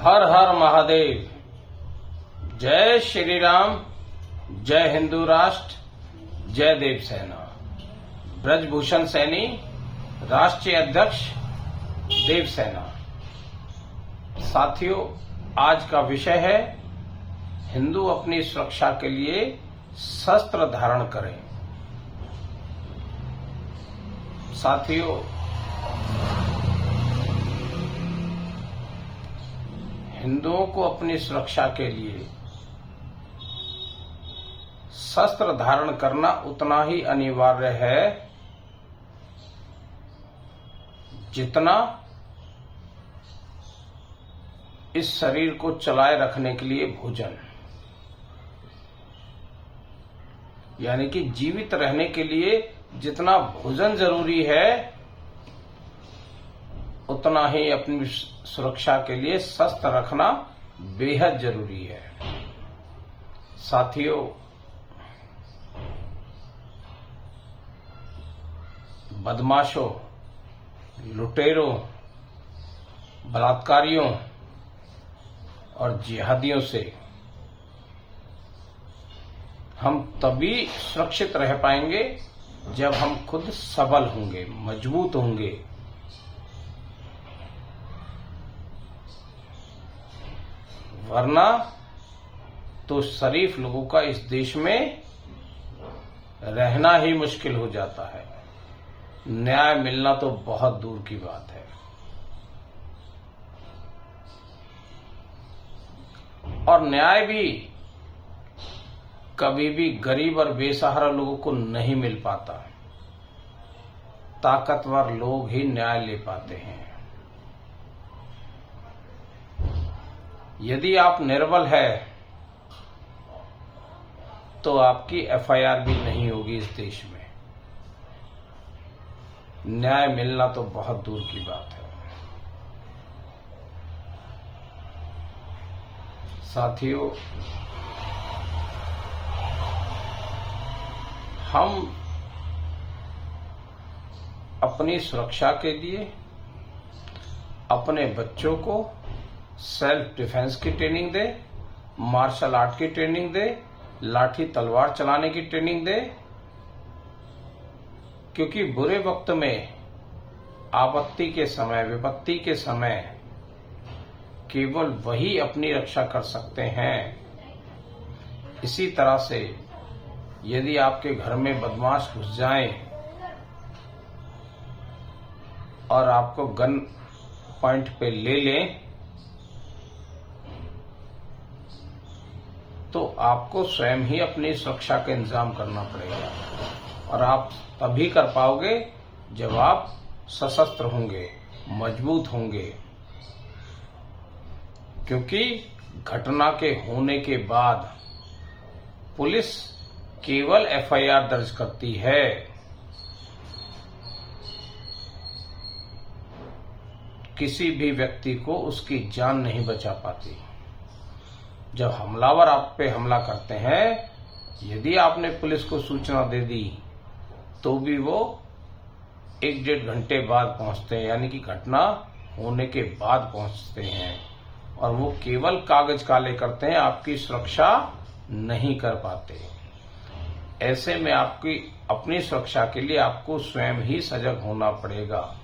हर हर महादेव। जय श्री राम, जय हिंदू राष्ट्र, जय देव सेना। ब्रजभूषण सैनी, राष्ट्रीय अध्यक्ष, देव सेना। साथियों, आज का विषय है हिंदू अपनी सुरक्षा के लिए शस्त्र धारण करें। साथियों, हिंदुओं को अपनी सुरक्षा के लिए शस्त्र धारण करना उतना ही अनिवार्य है जितना इस शरीर को चलाए रखने के लिए भोजन, यानी कि जीवित रहने के लिए जितना भोजन जरूरी है उतना ही अपनी सुरक्षा के लिए शस्त्र रखना बेहद जरूरी है। साथियों, बदमाशों, लुटेरों, बलात्कारियों और जिहादियों से हम तभी सुरक्षित रह पाएंगे जब हम खुद सबल होंगे, मजबूत होंगे। वरना तो शरीफ लोगों का इस देश में रहना ही मुश्किल हो जाता है। न्याय मिलना तो बहुत दूर की बात है। और न्याय भी कभी भी गरीब और बेसहारा लोगों को नहीं मिल पाता। ताकतवर लोग ही न्याय ले पाते हैं। यदि आप निर्बल है तो आपकी एफआईआर भी नहीं होगी इस देश में। न्याय मिलना तो बहुत दूर की बात है। साथियों, हम अपनी सुरक्षा के लिए अपने बच्चों को सेल्फ डिफेंस की ट्रेनिंग दे, मार्शल आर्ट की ट्रेनिंग दे, लाठी तलवार चलाने की ट्रेनिंग दे, क्योंकि बुरे वक्त में, आपत्ति के समय, विपत्ति के समय केवल वही अपनी रक्षा कर सकते हैं। इसी तरह से यदि आपके घर में बदमाश घुस जाएं और आपको गन पॉइंट पे ले लें तो आपको स्वयं ही अपनी सुरक्षा का इंतजाम करना पड़ेगा। और आप तभी कर पाओगे जब आप सशस्त्र होंगे, मजबूत होंगे। क्योंकि घटना के होने के बाद पुलिस केवल एफआईआर दर्ज करती है। किसी भी व्यक्ति को उसकी जान नहीं बचा पाती। जब हमलावर आप पे हमला करते हैं, यदि आपने पुलिस को सूचना दे दी तो भी वो 1-1.5 घंटे बाद पहुंचते हैं, यानी कि घटना होने के बाद पहुंचते हैं। और वो केवल कागज काले करते हैं, आपकी सुरक्षा नहीं कर पाते। ऐसे में आपकी अपनी सुरक्षा के लिए आपको स्वयं ही सजग होना पड़ेगा।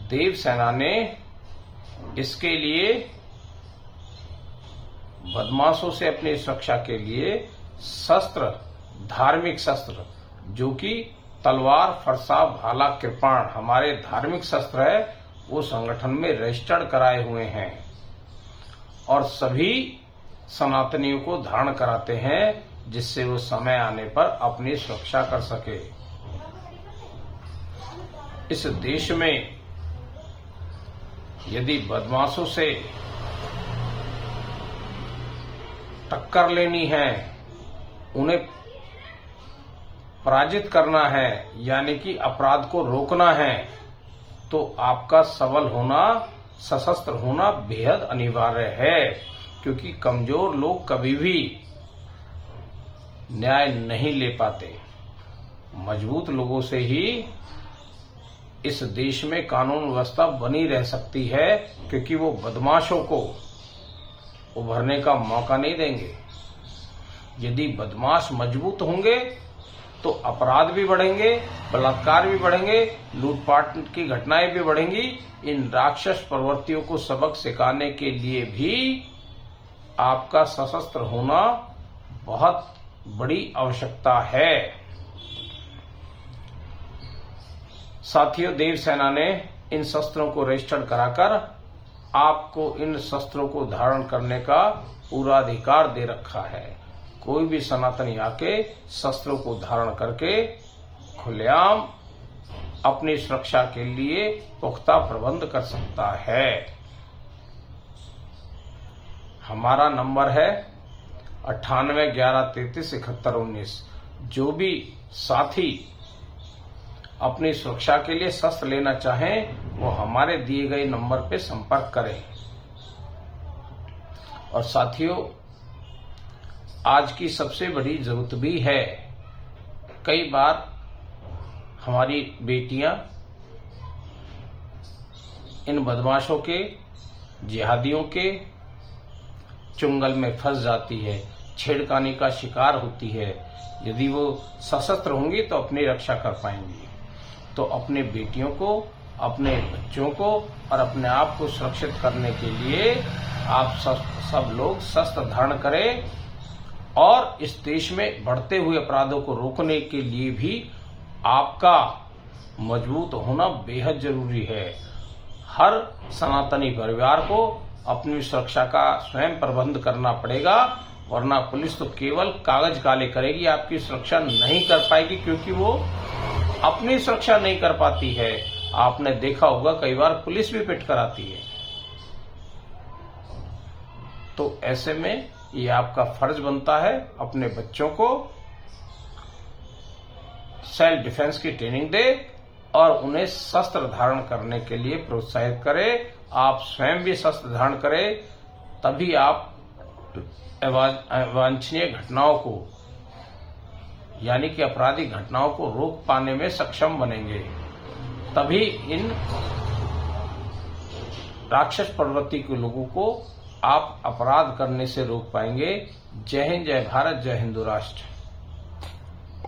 देव सेना ने इसके लिए बदमाशों से अपनी सुरक्षा के लिए शस्त्र, धार्मिक शस्त्र, जो कि तलवार, फरसा, भाला, कृपाण हमारे धार्मिक शस्त्र है, वो संगठन में रजिस्टर्ड कराए हुए हैं और सभी सनातनियों को धारण कराते हैं, जिससे वो समय आने पर अपनी सुरक्षा कर सके। इस देश में यदि बदमाशों से टक्कर लेनी है, उन्हें पराजित करना है, यानी कि अपराध को रोकना है, तो आपका सबल होना, सशस्त्र होना बेहद अनिवार्य है। क्योंकि कमजोर लोग कभी भी न्याय नहीं ले पाते। मजबूत लोगों से ही इस देश में कानून व्यवस्था बनी रह सकती है, क्योंकि वो बदमाशों को उभरने का मौका नहीं देंगे। यदि बदमाश मजबूत होंगे तो अपराध भी बढ़ेंगे, बलात्कार भी बढ़ेंगे, लूटपाट की घटनाएं भी बढ़ेंगी। इन राक्षस प्रवृत्तियों को सबक सिखाने के लिए भी आपका सशस्त्र होना बहुत बड़ी आवश्यकता है। साथियों, देव सेना ने इन शस्त्रों को रजिस्टर्ड कराकर आपको इन शस्त्रों को धारण करने का पूरा अधिकार दे रखा है। कोई भी सनातनी आके शस्त्रों को धारण करके खुलेआम अपनी सुरक्षा के लिए पुख्ता प्रबंध कर सकता है। हमारा नंबर है 9811337119। जो भी साथी अपनी सुरक्षा के लिए शस्त्र लेना चाहें, वो हमारे दिए गए नंबर पे संपर्क करें। और साथियों, आज की सबसे बड़ी जरूरत भी है। कई बार हमारी बेटियां इन बदमाशों के, जिहादियों के चुंगल में फंस जाती है, छेड़खानी का शिकार होती है। यदि वो सशस्त्र होंगी तो अपनी रक्षा कर पाएंगी। तो अपने बेटियों को, अपने बच्चों को और अपने आप को सुरक्षित करने के लिए आप सब लोग शस्त्र धारण करें। और इस देश में बढ़ते हुए अपराधों को रोकने के लिए भी आपका मजबूत होना बेहद जरूरी है। हर सनातनी परिवार को अपनी सुरक्षा का स्वयं प्रबंध करना पड़ेगा, वरना पुलिस तो केवल कागज काले करेगी, आपकी सुरक्षा नहीं कर पाएगी, क्योंकि वो अपनी सुरक्षा नहीं कर पाती है। आपने देखा होगा कई बार पुलिस भी पिट कर आती है। तो ऐसे में ये आपका फर्ज बनता है अपने बच्चों को सेल्फ डिफेंस की ट्रेनिंग दे और उन्हें शस्त्र धारण करने के लिए प्रोत्साहित करें। आप स्वयं भी शस्त्र धारण करें, तभी आप अवांछनीय घटनाओं को, यानी कि आपराधिक घटनाओं को रोक पाने में सक्षम बनेंगे। तभी इन राक्षस प्रवृत्ति के लोगों को आप अपराध करने से रोक पाएंगे। जय हिंद, जय भारत, जय हिंदू राष्ट्र।